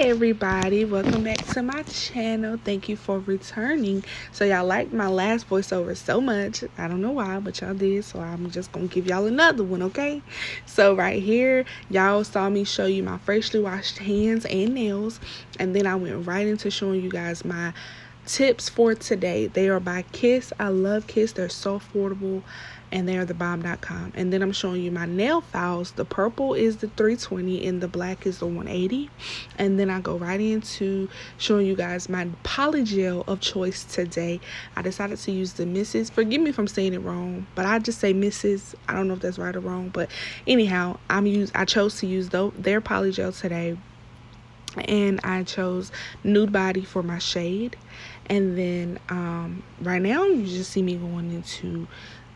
everybody, welcome back to my channel. Thank you for returning. So y'all liked my last voiceover so much. I don't know why, but y'all did, so I'm just gonna give y'all another one. Okay, so right here y'all saw me show you my freshly washed hands and nails, and then I went right into showing you guys my tips for today. They are by Kiss. I love Kiss. They're so affordable and they are the bomb.com. And then I'm showing you my nail files. The purple is the 320 and the black is the 180. And then I go right into showing you guys my Polygel of choice today. I decided to use the Mtssii. Forgive me if I'm saying it wrong, but I just say Mtssii. I don't know if that's right or wrong, but anyhow, I chose to use their Polygel today. And I chose Nude Body for my shade. And then right now you just see me going into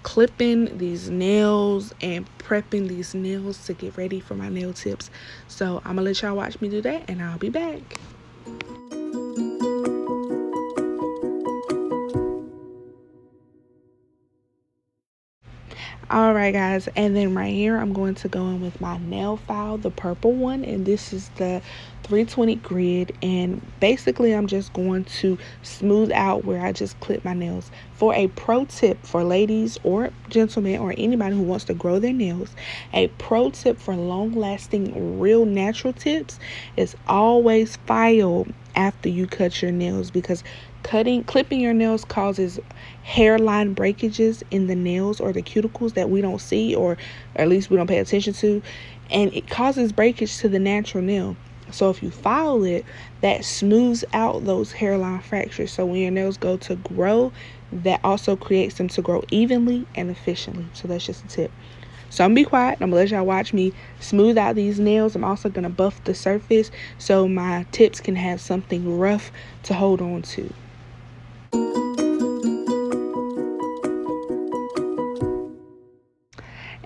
clipping these nails and prepping these nails to get ready for my nail tips. So I'm gonna let y'all watch me do that and I'll be back. Alright guys, and then right here I'm going to go in with my nail file, the purple one, and this is the 320 grid, and basically I'm just going to smooth out where I just clip my nails. For a pro tip for ladies or gentlemen or anybody who wants to grow their nails, a pro tip for long lasting real natural tips is always file after you cut your nails, because clipping your nails causes hairline breakages in the nails or the cuticles that we don't see, or at least we don't pay attention to, and it causes breakage to the natural nail. So if you file it, that smooths out those hairline fractures, so when your nails go to grow, that also creates them to grow evenly and efficiently. So that's just a tip. So I'm gonna be quiet. I'm gonna let y'all watch me smooth out these nails. I'm also gonna buff the surface so my tips can have something rough to hold on to.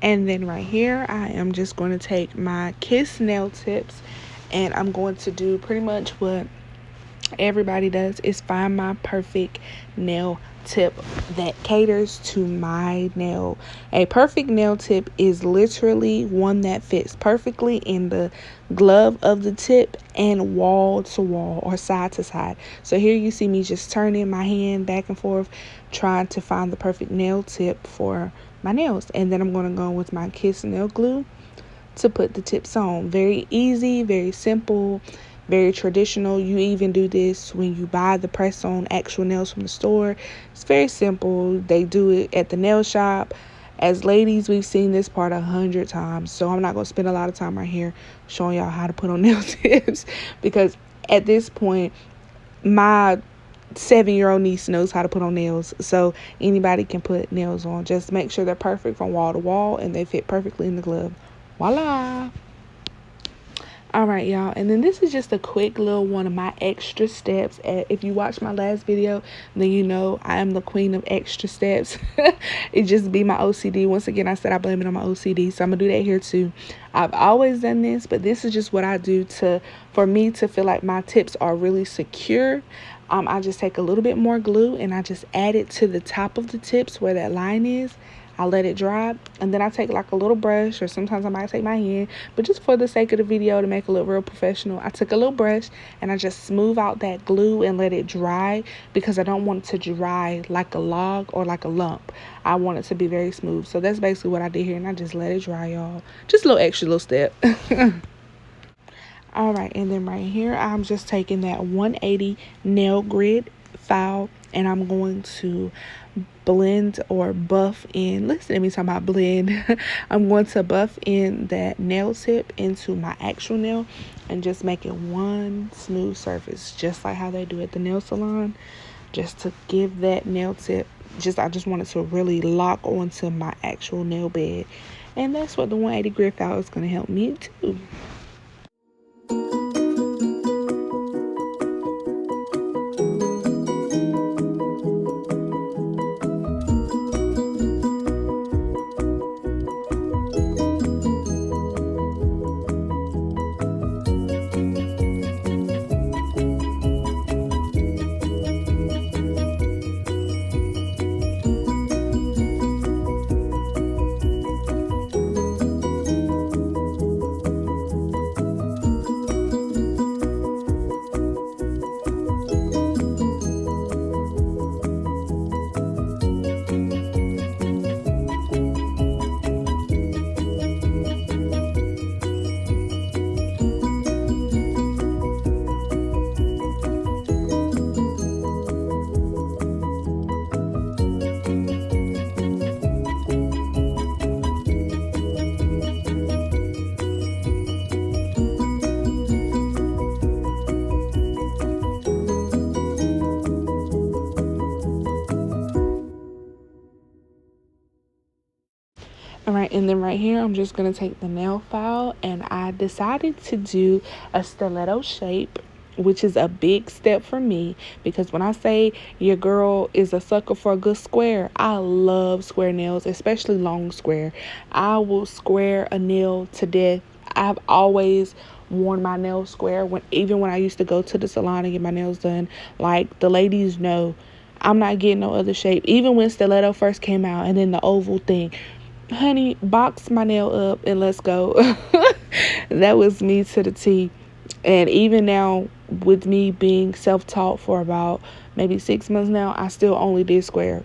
And then right here I am just going to take my Kiss nail tips, and I'm going to do pretty much what everybody does, is find my perfect nail tip that caters to my nail. A perfect nail tip is literally one that fits perfectly in the glove of the tip and wall to wall or side to side. So here you see me just turning my hand back and forth trying to find the perfect nail tip for my nails. And then I'm going to go with my Kiss nail glue to put the tips on. Very easy, very simple, very traditional. You even do this when you buy the press on actual nails from the store. It's very simple. They do it at the nail shop. As ladies, we've seen this part 100 times, so I'm not going to spend a lot of time right here showing y'all how to put on nail tips, because at this point my 7-year-old niece knows how to put on nails, so anybody can put nails on. Just make sure they're perfect from wall to wall and they fit perfectly in the glove. Voila. Alright y'all, and then this is just a quick little one of my extra steps. If you watched my last video, then you know I am the queen of extra steps. It just be my OCD. Once again, I said I blame it on my OCD, so I'm gonna do that here too. I've always done this, but this is just what I do for me to feel like my tips are really secure. I just take a little bit more glue and I just add it to the top of the tips where that line is. I let it dry, and then I take like a little brush, or sometimes I might take my hand, but just for the sake of the video to make it look real professional, I took a little brush and I just smooth out that glue and let it dry, because I don't want it to dry like a log or like a lump. I want it to be very smooth. So that's basically what I did here, and I just let it dry, y'all. Just a little extra little step. All right, and then right here I'm just taking that 180 nail grid file, and I'm going to blend or buff in, listen to me talking about blend. I'm going to buff in that nail tip into my actual nail and just make it one smooth surface, just like how they do at the nail salon, just to give that nail tip, I just want it to really lock onto my actual nail bed. And that's what the 180 grid file is going to help me do. And then right here, I'm just going to take the nail file, and I decided to do a stiletto shape, which is a big step for me, because when I say your girl is a sucker for a good square, I love square nails, especially long square. I will square a nail to death. I've always worn my nails square, even when I used to go to the salon and get my nails done. Like, the ladies know I'm not getting no other shape. Even when stiletto first came out, and then the oval thing, honey, box my nail up and let's go. That was me to the T. And even now, with me being self-taught for about maybe 6 months now, I still only did square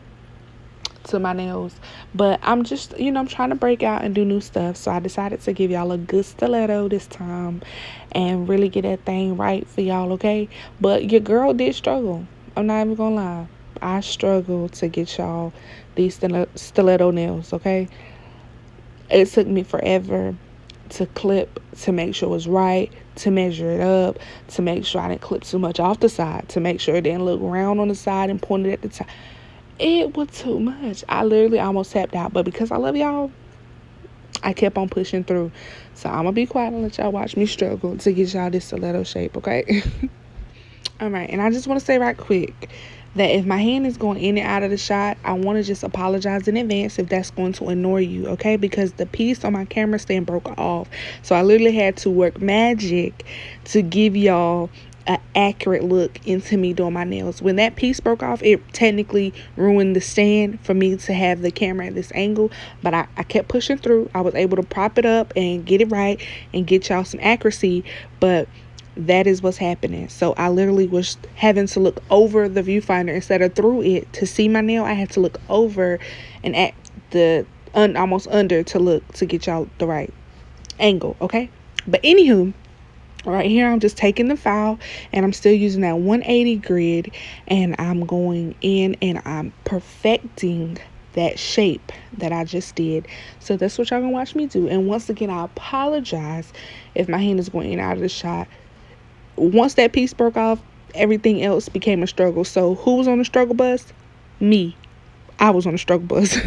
to my nails. But I'm just, I'm trying to break out and do new stuff. So I decided to give y'all a good stiletto this time and really get that thing right for y'all, okay? But your girl did struggle. I'm not even gonna lie. I struggled to get y'all these stiletto nails, okay? It took me forever to clip, to make sure it was right, to measure it up, to make sure I didn't clip too much off the side, to make sure it didn't look round on the side and pointed at the top. It was too much. I literally almost tapped out, but because I love y'all, I kept on pushing through. So I'm gonna be quiet and let y'all watch me struggle to get y'all this stiletto shape, okay? All right, and I just want to say right quick that if my hand is going in and out of the shot, I want to just apologize in advance if that's going to annoy you, okay? Because the piece on my camera stand broke off. So I literally had to work magic to give y'all an accurate look into me doing my nails. When that piece broke off, it technically ruined the stand for me to have the camera at this angle. But I kept pushing through. I was able to prop it up and get it right and get y'all some accuracy. But that is what's happening. So I literally was having to look over the viewfinder instead of through it to see my nail. I had to look over and at the almost under to get y'all the right angle, okay? But anywho, right here I'm just taking the file and I'm still using that 180 grid, and I'm going in and I'm perfecting that shape that I just did. So that's what y'all gonna watch me do. And once again, I apologize if my hand is going in and out of the shot. Once that piece broke off, everything else became a struggle. So who was on the struggle bus? Me. I was on the struggle bus.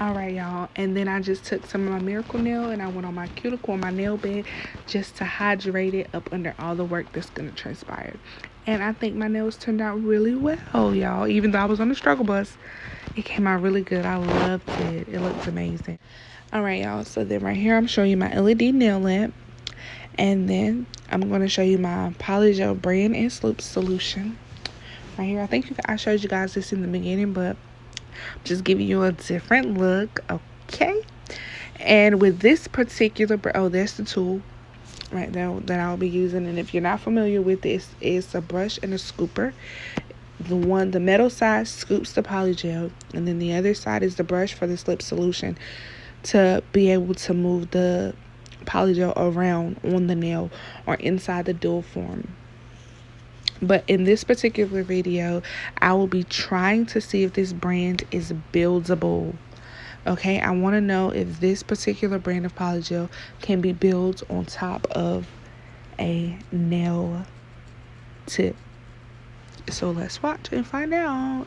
All right, y'all, and then I just took some of my miracle nail and I went on my cuticle on my nail bed just to hydrate it up under all the work that's gonna transpire. And I think my nails turned out really well, y'all. Even though I was on the struggle bus, it came out really good. I loved it. It looked amazing. All right, y'all, so then right here I'm showing you my LED nail lamp, and then I'm going to show you my Polygel brand and slope solution right here. I think I showed you guys this in the beginning, but I'm just giving you a different look, okay? And with this particular there's the tool right there that I'll be using. And if you're not familiar with this, it's a brush and a scooper. The metal side scoops the polygel, and then the other side is the brush for the slip solution to be able to move the polygel around on the nail or inside the dual form But in this particular video, I will be trying to see if this brand is buildable. Okay, I want to know if this particular brand of polygel can be built on top of a nail tip. So let's watch and find out.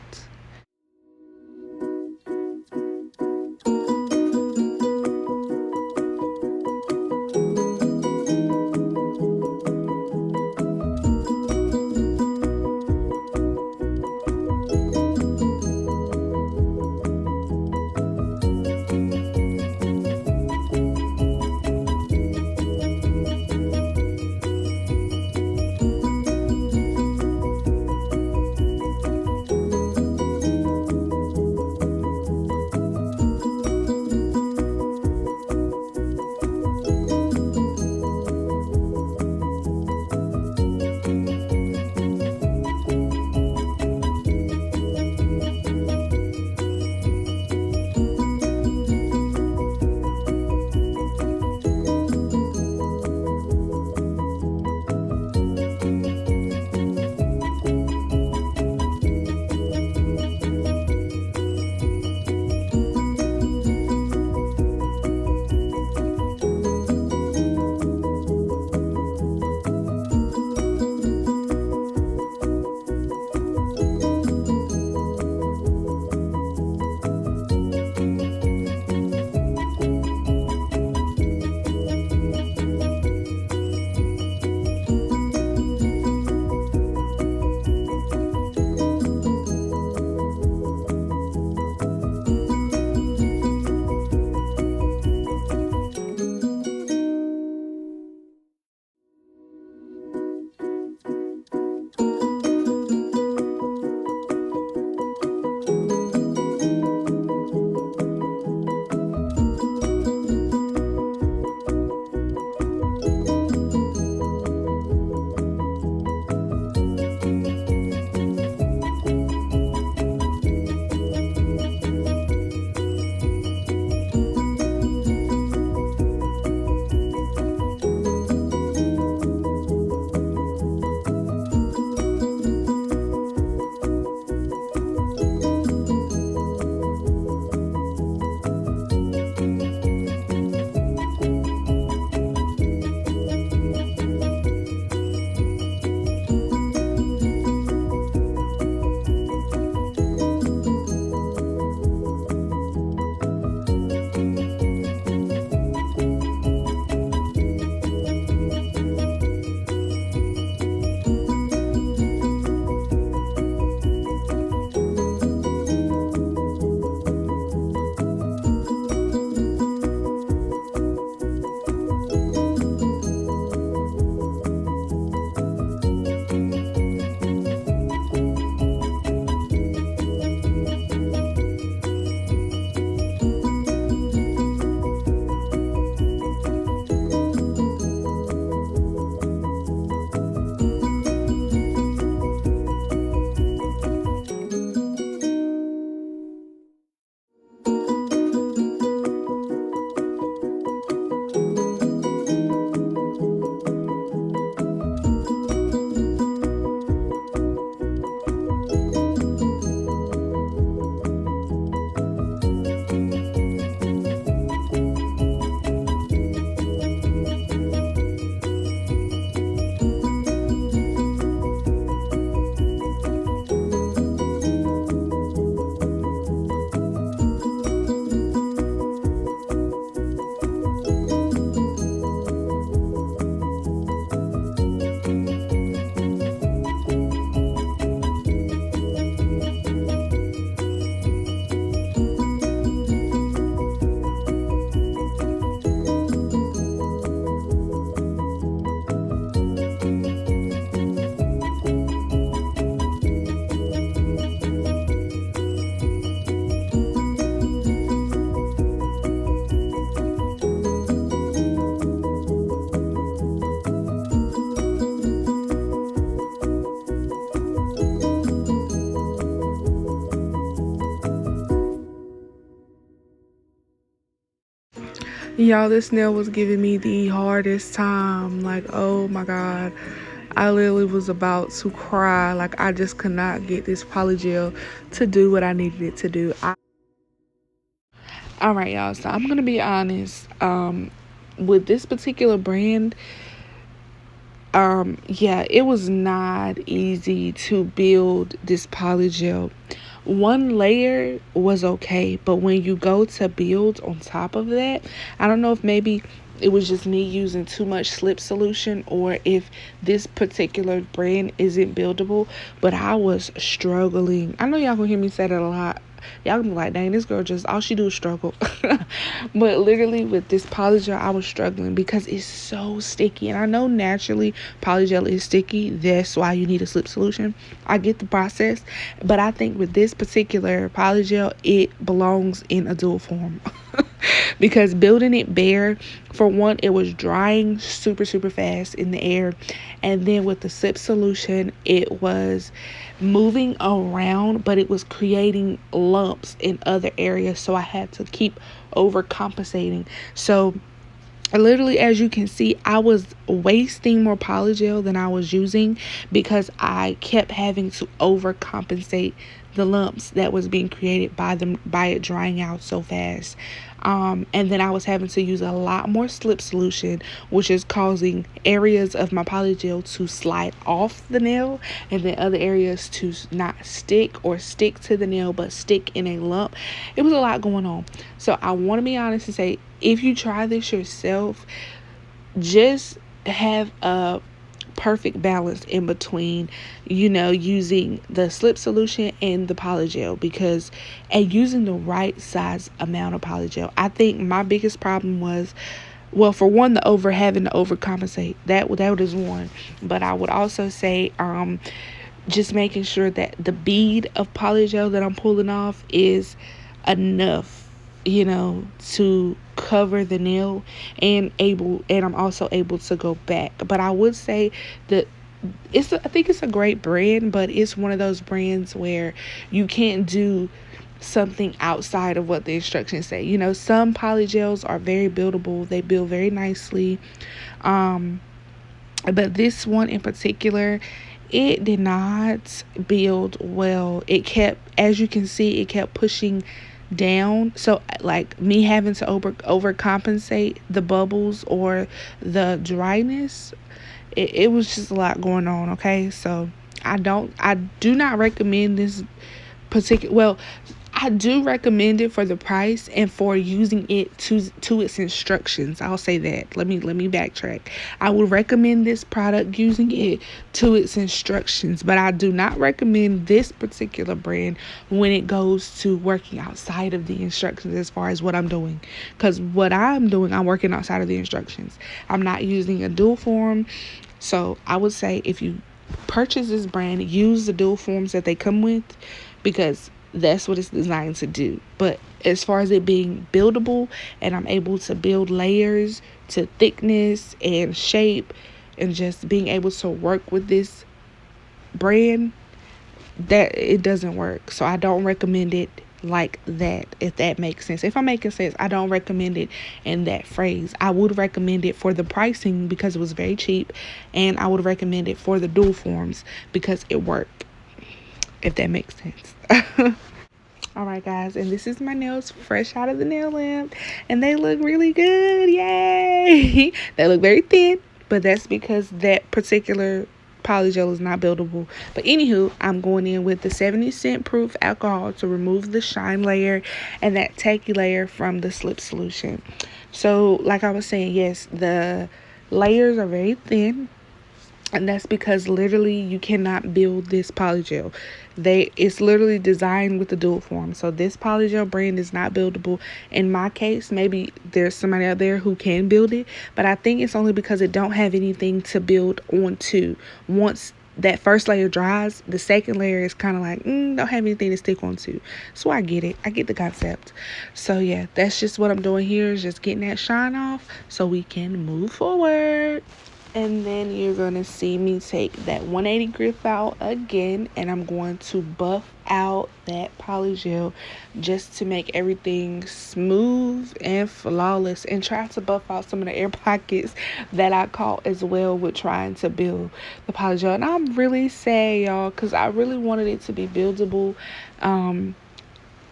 Y'all, this nail was giving me the hardest time. Like, oh my god. I literally was about to cry. Like, I just could not get this polygel to do what I needed it to do. All right, y'all. So I'm gonna be honest. With this particular brand, yeah, it was not easy to build this polygel. One layer was okay, but when you go to build on top of that, I don't know if maybe it was just me using too much slip solution, or if this particular brand isn't buildable, but I was struggling. I know y'all gonna hear me say that a lot. Y'all gonna be like, dang, this girl just, all she do is struggle. But literally with this polygel, I was struggling because it's so sticky. And I know naturally polygel is sticky. That's why you need a slip solution. I get the process. But I think with this particular polygel, it belongs in a dual form. Because building it bare, for one, it was drying super fast in the air, and then with the slip solution, it was moving around, but it was creating lumps in other areas, so I had to keep overcompensating. So literally, as you can see, I was wasting more polygel than I was using because I kept having to overcompensate the lumps that was being created by it drying out so fast. And then I was having to use a lot more slip solution, which is causing areas of my polygel to slide off the nail, and then other areas to not stick or stick to the nail but stick in a lump. It was a lot going on. So I want to be honest and say, if you try this yourself, just have a perfect balance in between, using the slip solution and the polygel, because and using the right size amount of polygel. I think my biggest problem was, well, for one, having to overcompensate. That is one. But I would also say just making sure that the bead of polygel that I'm pulling off is enough, to cover the nail, and I'm also able to go back. But I would say that I think it's a great brand, but it's one of those brands where you can't do something outside of what the instructions say. Some polygels are very buildable, they build very nicely, but this one in particular, it did not build well. It kept, as you can see, it kept pushing down. So like me having to overcompensate the bubbles or the dryness, it was just a lot going on. Okay, so I do not recommend this particular, well, I do recommend it for the price and for using it to its instructions. I'll say that. Let me backtrack. I would recommend this product using it to its instructions, but I do not recommend this particular brand when it goes to working outside of the instructions as far as what I'm doing. Because what I'm doing, I'm working outside of the instructions. I'm not using a dual form. So I would say if you purchase this brand, use the dual forms that they come with, because that's what it's designed to do. But as far as it being buildable, and I'm able to build layers to thickness and shape, and just being able to work with this brand, that it doesn't work. So I don't recommend it like that, if that makes sense. If I'm making sense, I don't recommend it in that phrase. I would recommend it for the pricing because it was very cheap, and I would recommend it for the dual forms because it worked, if that makes sense. All right, guys, and this is my nails fresh out of the nail lamp, and they look really good. Yay! They look very thin, but that's because that particular polygel is not buildable. But anywho, I'm going in with the 70% proof alcohol to remove the shine layer and that tacky layer from the slip solution. So like I was saying, yes, the layers are very thin, and that's because literally you cannot build this polygel. It's literally designed with the dual form. So this polygel brand is not buildable. In my case, maybe there's somebody out there who can build it, but I think it's only because it don't have anything to build onto. Once that first layer dries, the second layer is kind of like, don't have anything to stick onto. So I get it. I get the concept. So yeah, that's just what I'm doing here, is just getting that shine off so we can move forward. And then you're going to see me take that 180 grip out again, and I'm going to buff out that polygel just to make everything smooth and flawless, and try to buff out some of the air pockets that I caught as well with trying to build the polygel. And I'm really sad, y'all, because I really wanted it to be buildable.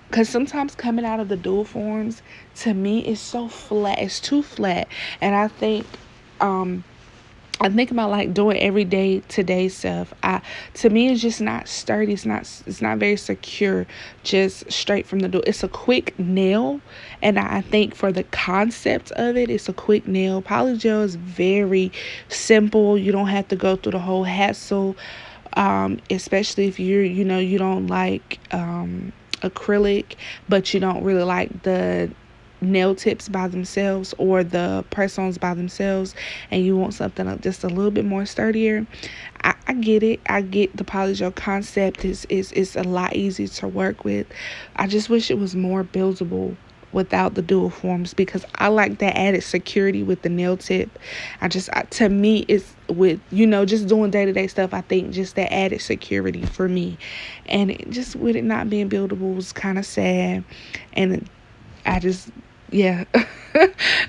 Because sometimes coming out of the dual forms, to me, it's so flat. It's too flat. And I think about like doing everyday today stuff. To me, it's just not sturdy. It's not very secure. Just straight from the dual. It's a quick nail, and I think for the concept of it, it's a quick nail. Polygel is very simple. You don't have to go through the whole hassle. Especially if you don't like acrylic, but you don't really like the nail tips by themselves or the press-ons by themselves, and you want something just a little bit more sturdier. I get it. I get the polygel concept is a lot easier to work with. I just wish it was more buildable without the dual forms, because I like that added security with the nail tip. To me, it's with just doing day-to-day stuff. I think just that added security for me, and just with it not being buildable was kind of sad. And I just, yeah,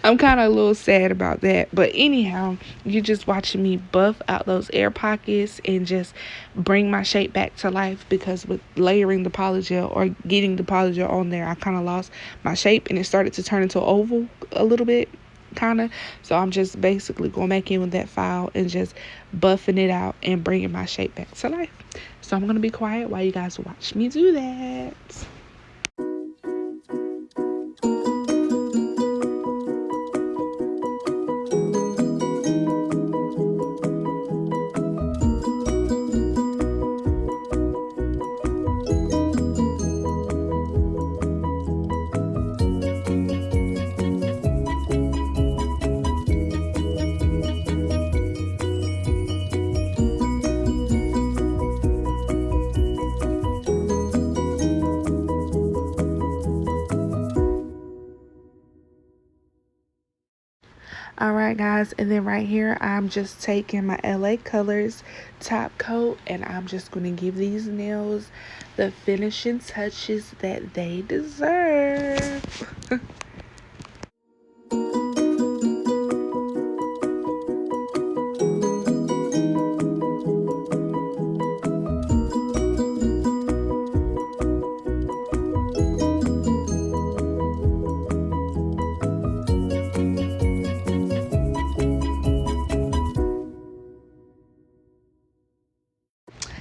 I'm kind of a little sad about that. But anyhow, you're just watching me buff out those air pockets and just bring my shape back to life, because with layering the polygel or getting the polygel on there, I kind of lost my shape and it started to turn into an oval a little bit, kind of. So I'm just basically going back in with that file and just buffing it out and bringing my shape back to life. So I'm going to be quiet while you guys watch me do that. Alright guys, and then right here I'm just taking my LA Colors top coat, and I'm just going to give these nails the finishing touches that they deserve.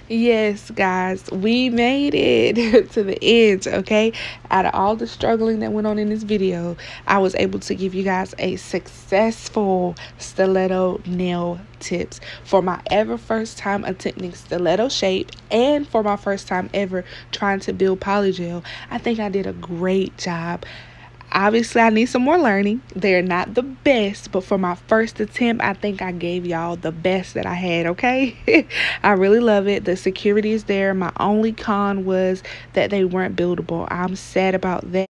Yes, guys, we made it to the end, okay? Out of all the struggling that went on in this video, I was able to give you guys a successful stiletto nail tips for my ever first time attempting stiletto shape, and for my first time ever trying to build polygel. I think I did a great job. Obviously, I need some more learning. They're not the best, but for my first attempt, I think I gave y'all the best that I had, okay? I really love it. The security is there. My only con was that they weren't buildable. I'm sad about that.